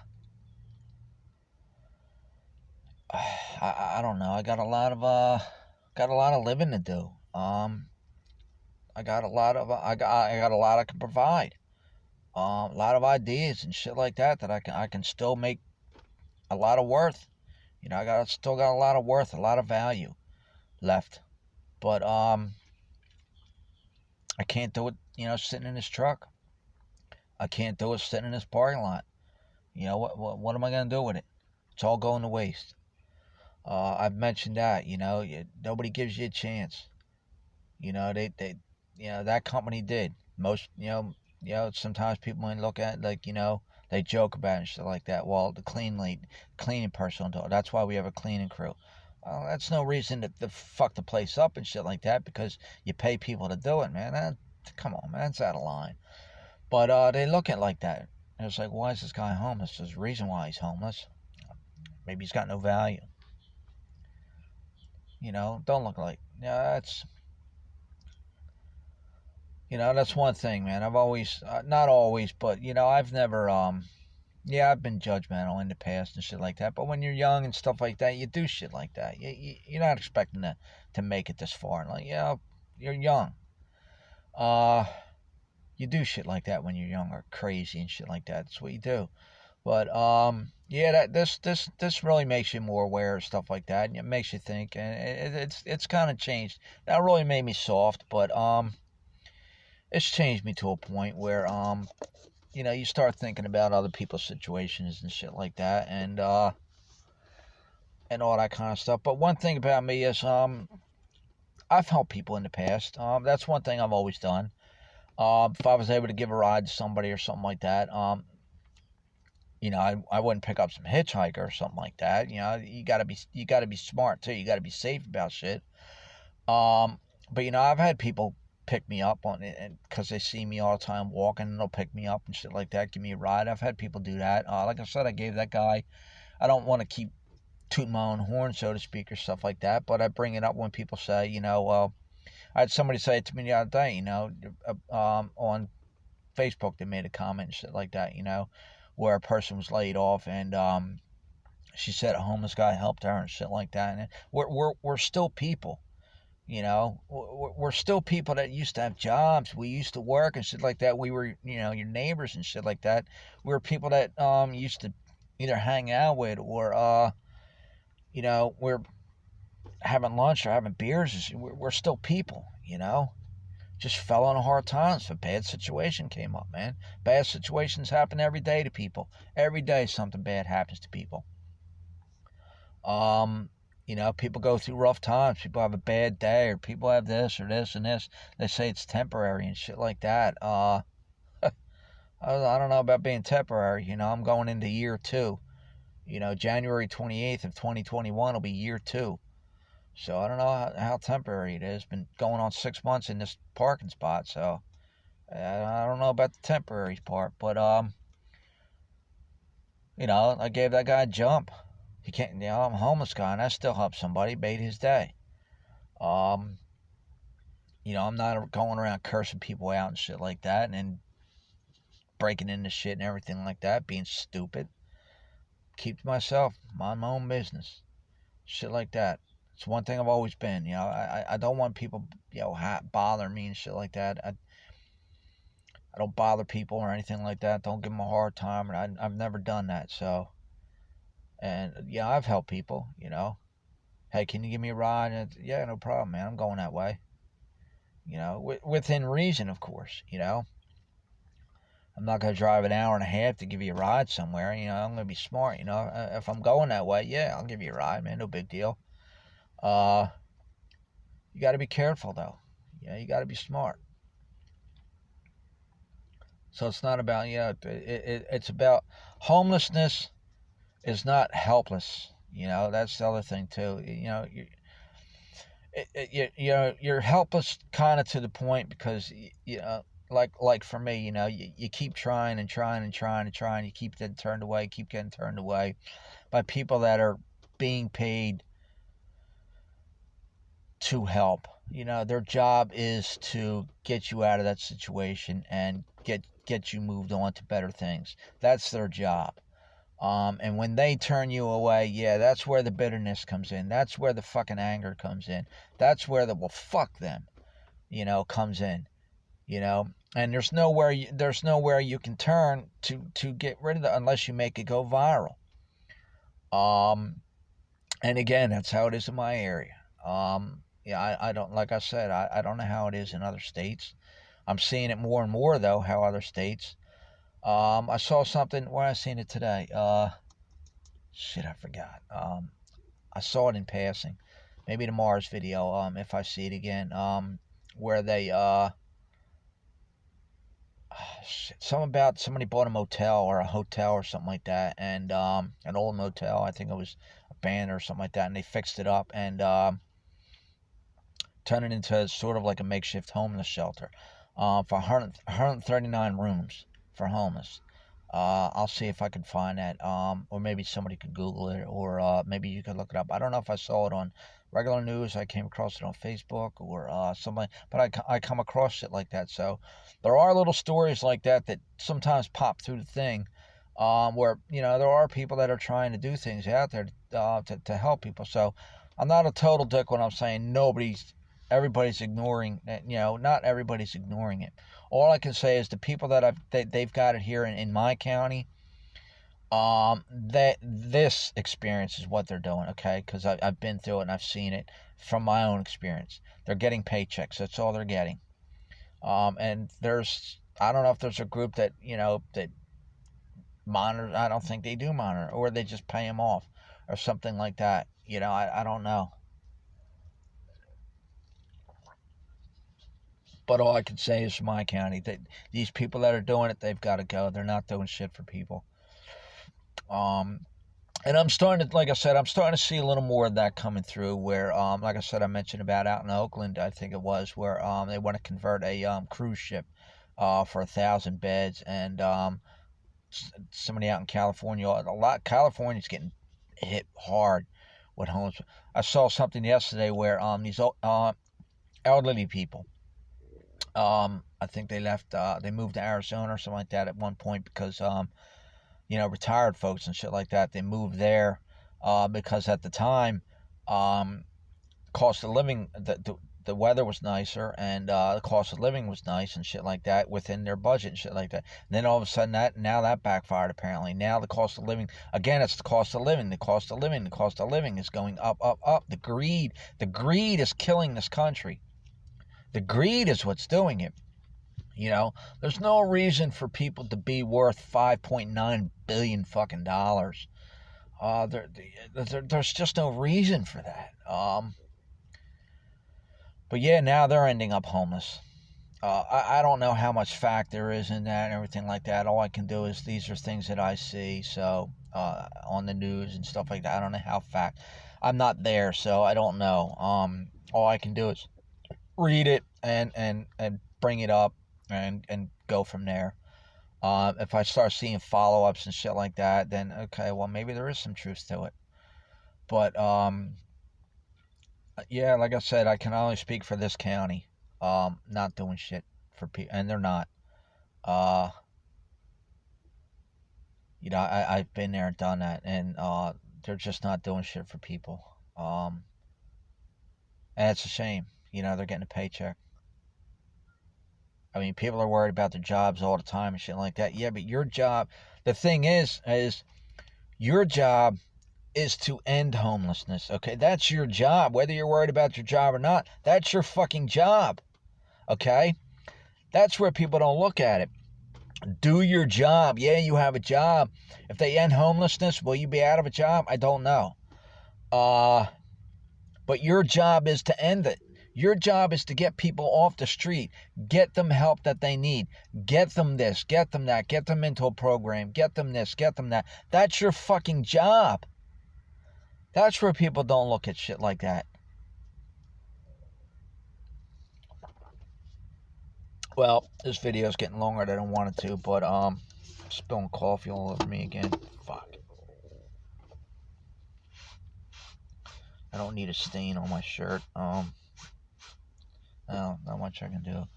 I don't know. I got a lot of living to do. I got a lot I can provide. A lot of ideas and shit like that I can still make a lot of worth. Still got a lot of worth, a lot of value left. But I can't do it, sitting in this truck. I can't do it sitting in this parking lot. What am I gonna do with it? It's all going to waste. I've mentioned that. Nobody gives you a chance. They that company did. Most, sometimes people might look at it like, they joke about it and shit like that. Well, the cleaning person, that's why we have a cleaning crew. Well, that's no reason to fuck the place up and shit like that, because you pay people to do it, man. Come on, man, that's out of line. But they look at it like that. And it's like, why is this guy homeless? There's a reason why he's homeless. Maybe he's got no value. Don't look like, that's that's one thing, man. I've always, not always, but I've never, yeah, I've been judgmental in the past and shit like that. But when you're young and stuff like that, you do shit like that. You're not expecting to make it this far. And like, you're young. Uh, you do shit like that when you're young, or crazy and shit like that. That's what you do. But yeah, this really makes you more aware of stuff like that, and it makes you think, and it's kind of changed. That really made me soft, but it's changed me to a point where you start thinking about other people's situations and shit like that, and all that kind of stuff. But one thing about me is I've helped people in the past. That's one thing I've always done. If I was able to give a ride to somebody or something like that, I wouldn't pick up some hitchhiker or something like that. You gotta be smart too. You gotta be safe about shit. But I've had people pick me up on it, and because they see me all the time walking, and they'll pick me up and shit like that, give me a ride. I've had people do that. Like I said, I gave that guy. I don't want to keep tooting my own horn, so to speak, or stuff like that. But I bring it up when people say, well, I had somebody say it to me the other day. On Facebook, they made a comment and shit like that. Where a person was laid off, and she said a homeless guy helped her and shit like that. And we're still people. We're still people that used to have jobs. We used to work and shit like that. We were, your neighbors and shit like that. We were people that used to either hang out with, or we're having lunch or having beers. We're still people. Just fell on hard times. A bad situation came up, man. Bad situations happen every day to people. Every day something bad happens to people. People go through rough times. People have a bad day, or people have this or this and this. They say it's temporary and shit like that. I don't know about being temporary. I'm going into year two. January 28th of 2021 will be year two. So I don't know how temporary it is. Been going on 6 months in this parking spot, so I don't know about the temporary part. But I gave that guy a jump. He can't. I'm a homeless guy, and I still help somebody, made his day. Um, I'm not going around cursing people out and shit like that, and breaking into shit and everything like that, being stupid. Keep to myself, mind my own business, shit like that. It's one thing I've always been. I don't want people, bother me and shit like that. I don't bother people or anything like that. Don't give them a hard time, and I've never done that. So, and yeah, I've helped people. Hey, can you give me a ride? And yeah, no problem, man. I'm going that way. Within reason, of course. I'm not going to drive an hour and a half to give you a ride somewhere. I'm going to be smart. If I'm going that way, yeah, I'll give you a ride, man. No big deal. Uh, you got to be careful though. You got to be smart. So it's not about it's about homelessness is not helpless. That's the other thing too. You're helpless kind of to the point because like for me, you keep trying and trying and trying and trying. You keep getting turned away, keep getting turned away by people that are being paid to help. Their job is to get you out of that situation and get you moved on to better things. That's their job. And when they turn you away, yeah, that's where the bitterness comes in. That's where the fucking anger comes in. That's where the well, fuck them, comes in. You know, and there's nowhere you can turn to get rid of it unless you make it go viral. Um, and again, that's how it is in my area. Yeah, I don't like I said, I don't know how it is in other states. I'm seeing it more and more though. How other states. I saw something. Where I seen it today. Shit, I forgot. I saw it in passing. Maybe tomorrow's video. If I see it again. Where they shit, something about somebody bought a motel or a hotel or something like that, and an old motel. I think it was abandoned or something like that, and they fixed it up and turned it into sort of like a makeshift homeless shelter, for 139 rooms for homeless. I'll see if I can find that, or maybe somebody could Google it, or maybe you could look it up. I don't know if I saw it on regular news. I came across it on Facebook or something, but I come across shit like that. So there are little stories like that sometimes pop through the thing, where there are people that are trying to do things out there to help people. So I'm not a total dick when I'm saying everybody's ignoring that. Not everybody's ignoring it. All I can say is the people they've got it here in my county. That this experience is what they're doing, okay? Because I've been through it and I've seen it from my own experience. They're getting paychecks. That's all they're getting. And I don't know if there's a group that monitors. I don't think they do monitor, or they just pay them off, or something like that. I don't know. But all I can say is my county that these people that are doing it, they've got to go. They're not doing shit for people. Um, and I'm starting to, like I said, I'm starting to see a little more of that coming through. Where, like I said, I mentioned about out in Oakland, I think it was, where they want to convert a cruise ship, for 1,000 beds, and somebody out in California, California's getting hit hard with homes. I saw something yesterday where these elderly people, I think they moved to Arizona or something like that at one point because retired folks and shit like that, they moved there, because at the time, um, cost of living, the weather was nicer, and the cost of living was nice and shit like that within their budget and shit like that. And then all of a sudden that backfired apparently. Now the cost of living, again, it's the cost of living, the cost of living, the cost of living is going up, up, up. The greed is killing this country. The greed is what's doing it. There's no reason for people to be worth 5.9 billion fucking dollars. There's just no reason for that. But yeah, now they're ending up homeless. I don't know how much fact there is in that and everything like that. All I can do is these are things that I see. So on the news and stuff like that. I don't know how fact. I'm not there, so I don't know. All I can do is read it and bring it up and go from there. If I start seeing follow-ups and shit like that, then okay, well maybe there is some truth to it. But Yeah, like I said, I can only speak for this county. Not doing shit for people, and they're not. Uh, I've been there and done that, and they're just not doing shit for people. Um, and it's a shame. They're getting a paycheck. I mean, people are worried about their jobs all the time and shit like that. Yeah, but your job, the thing is your job is to end homelessness. Okay, that's your job. Whether you're worried about your job or not, that's your fucking job. Okay, that's where people don't look at it. Do your job. Yeah, you have a job. If they end homelessness, will you be out of a job? I don't know. Uh, but your job is to end it. Your job is to get people off the street, get them help that they need, get them this, get them that, get them into a program, get them this, get them that. That's your fucking job. That's where people don't look at shit like that. Well, this video is getting longer than I wanted to, but spilling coffee all over me again. Fuck. I don't need a stain on my shirt. No, not much I can do.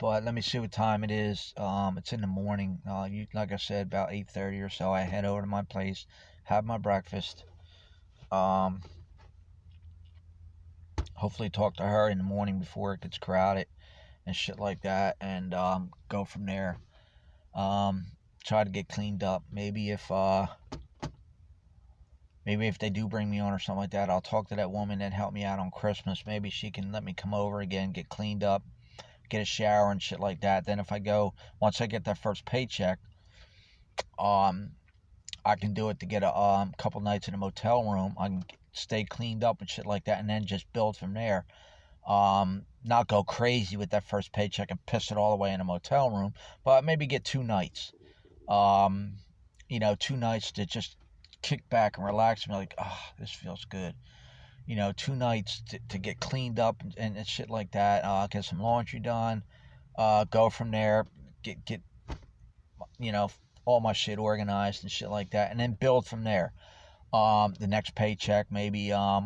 But let me see what time it is. It's in the morning. Like I said, about 8:30 or so. I head over to my place, have my breakfast. Um, hopefully talk to her in the morning before it gets crowded and shit like that, and go from there. Um, try to get cleaned up. Maybe if they do bring me on or something like that, I'll talk to that woman that helped me out on Christmas. Maybe she can let me come over again, get cleaned up, get a shower and shit like that. Then if I go, once I get that first paycheck, um, I can do it to get a couple nights in a motel room. I can stay cleaned up and shit like that, and then just build from there. Not go crazy with that first paycheck and piss it all away in a motel room, but maybe get 2 nights. Um, 2 nights to just kick back and relax and be like, oh, this feels good. 2 nights to get cleaned up and shit like that. Get some laundry done. Go from there. Get you know all my shit organized and shit like that, and then build from there. The next paycheck, maybe a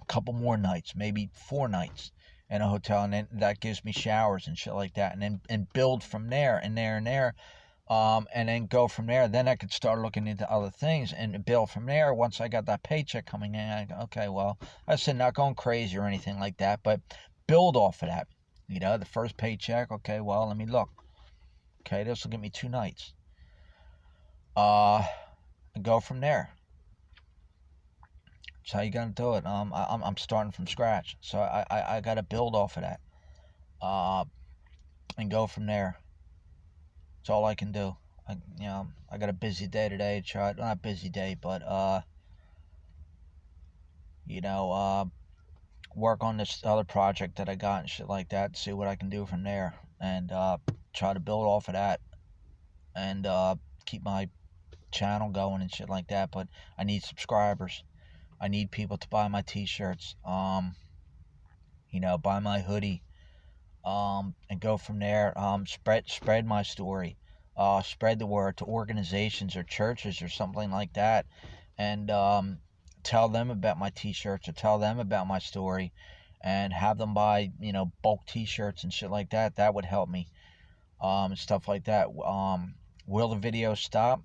couple more nights, maybe 4 nights in a hotel, and then that gives me showers and shit like that, and then build from there and there and there. And then go from there. Then I could start looking into other things and build from there. Once I got that paycheck coming in, I go, okay, well, I said not going crazy or anything like that, but build off of that. The first paycheck, okay, well, let me look. Okay, this will give me 2 nights. And go from there. That's how you gotta do it. I'm starting from scratch, so I gotta build off of that. Uh, and go from there. That's all I can do. I got a busy day today. Not busy day, but you know, uh, work on this other project that I got and shit like that. See what I can do from there, and try to build off of that, and keep my channel going and shit like that. But I need subscribers. I need people to buy my T-shirts. Buy my hoodie. And go from there. Spread my story. Spread the word to organizations or churches or something like that, and tell them about my T-shirts or tell them about my story, and have them buy bulk T-shirts and shit like that. That would help me. And stuff like that. Will the video stop?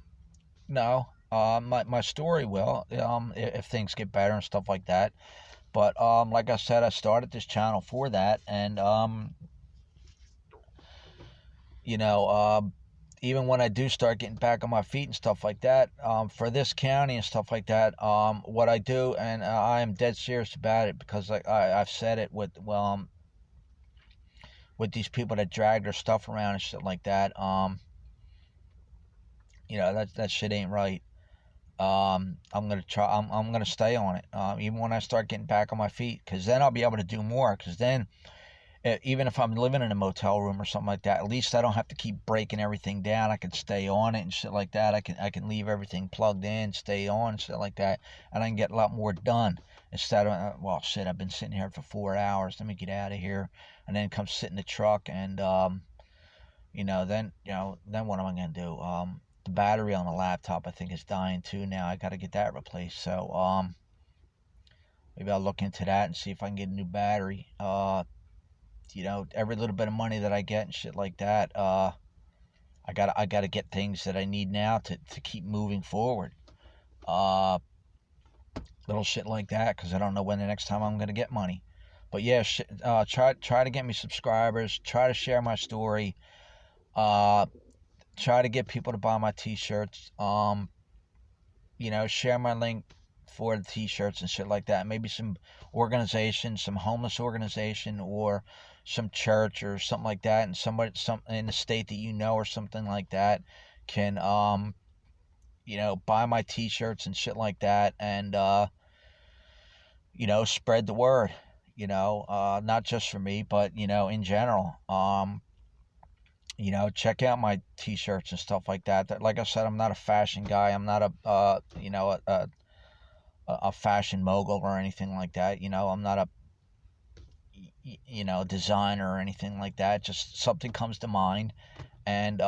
No. My story will. If things get better and stuff like that. But like I said, I started this channel for that, and you know, even when I do start getting back on my feet and stuff like that, for this county and stuff like that, what I do, and I am dead serious about it, because like I've said it with these people that drag their stuff around and shit like that, that shit ain't right. I'm gonna try. I'm gonna stay on it, even when I start getting back on my feet, because then I'll be able to do more. Because then, even if I'm living in a motel room or something like that, at least I don't have to keep breaking everything down. I can stay on it and shit like that. I can leave everything plugged in, stay on and shit like that, and I can get a lot more done instead of well, shit. I've been sitting here for 4 hours. Let me get out of here, and then come sit in the truck, and then what am I gonna do? The battery on the laptop I think is dying too now. I got to get that replaced. So Maybe I'll look into that and see if I can get a new battery. Every little bit of money that I get and shit like that, I gotta get things that I need now to keep moving forward. Uh, Little shit like that, because I don't know when the next time I'm gonna get money. But yeah, try to get me subscribers. Try to share my story. Uh, Try to get people to buy my T-shirts. Share my link for the T-shirts and shit like that. Maybe some organization, some homeless organization, or some church or something like that, and somebody, some in the state that or something like that, can buy my T-shirts and shit like that, and spread the word. Not just for me, but in general. Check out my T-shirts and stuff like that. Like I said, I'm not a fashion guy. I'm not a fashion mogul or anything like that. I'm not a designer or anything like that. Just something comes to mind, and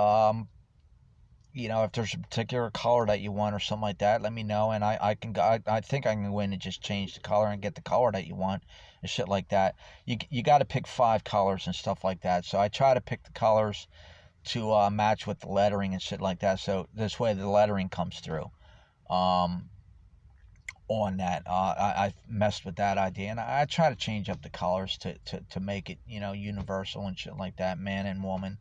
if there's a particular color that you want or something like that, let me know, and I think I can go in and just change the color and get the color that you want and shit like that. You got to pick 5 colors and stuff like that. So I try to pick the colors to match with the lettering and shit like that. So this way the lettering comes through. On that, I messed with that idea, and I try to change up the colors to make it universal and shit like that, man and woman,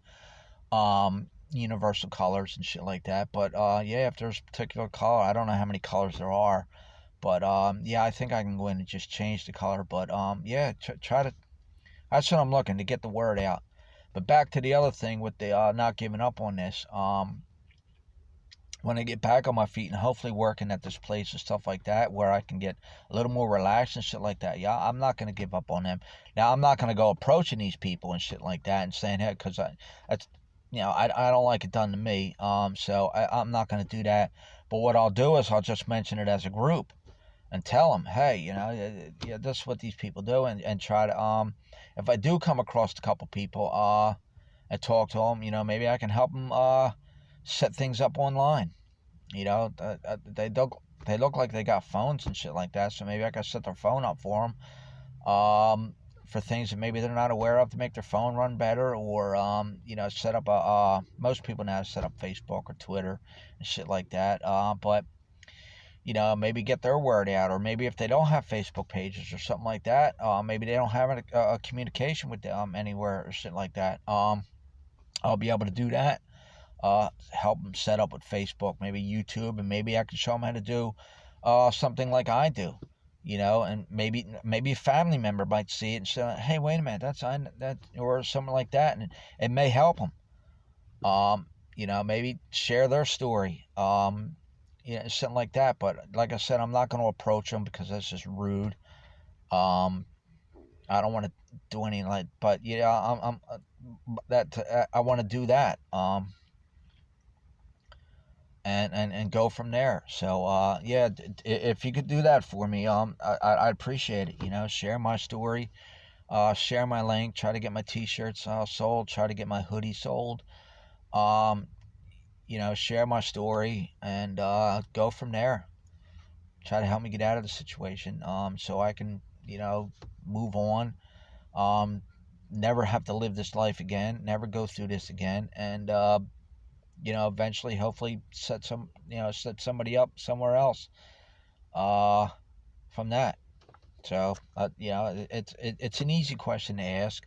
universal colors and shit like that. But yeah, if there's a particular color, I don't know how many colors there are, but yeah, I think I can go in and just change the color. But yeah, try to. That's what I'm looking to get the word out. But back to the other thing with the not giving up on this. When I get back on my feet and hopefully working at this place and stuff like that, where I can get a little more relaxed and shit like that, yeah, I'm not gonna give up on them. Now I'm not gonna go approaching these people and shit like that and saying, hey, because that's I don't like it done to me. So I'm not gonna do that. But what I'll do is I'll just mention it as a group and tell them, hey, yeah, this is what these people do, and try to if I do come across a couple people and talk to them, maybe I can help them set things up online. They look like they got phones and shit like that, so maybe I can set their phone up for them, for things that maybe they're not aware of to make their phone run better, or set up most people now set up Facebook or Twitter and shit like that. But maybe get their word out, or maybe if they don't have Facebook pages or something like that, maybe they don't have a communication with them anywhere or shit like that. I'll be able to do that. Help them set up with Facebook, maybe YouTube, and maybe I can show them how to do something like I do, and maybe a family member might see it and say, hey, wait a minute, that, or something like that, and it may help them. Maybe share their story, something like that. But like I said, I'm not going to approach them because that's just rude. I don't want to do anything like, but yeah, I want to do that. And go from there. So yeah, if you could do that for me, I'd appreciate it. Share my story, share my link, try to get my T-shirts sold, try to get my hoodie sold. Um, share my story and go from there. Try to help me get out of the situation, so I can move on. Um, Never have to live this life again. Never go through this again, and eventually, hopefully, set somebody up somewhere else. Uh, from that. So, it's an easy question to ask.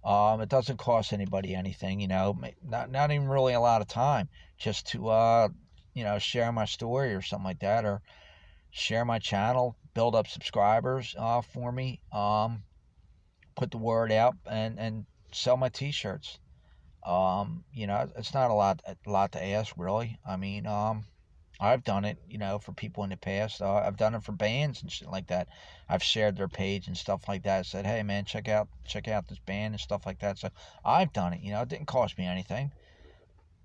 It doesn't cost anybody anything. Not even really a lot of time, just to share my story or something like that, or share my channel, build up subscribers for me. Put the word out and sell my T-shirts. It's not a lot to ask, really. I mean, I've done it, for people in the past. I've done it for bands and shit like that. I've shared their page and stuff like that. Said, hey man, check out this band and stuff like that. So I've done it. It didn't cost me anything.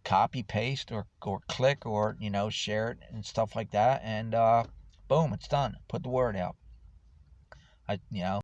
Copy, paste, or click, or share it and stuff like that, and boom, it's done. Put the word out. I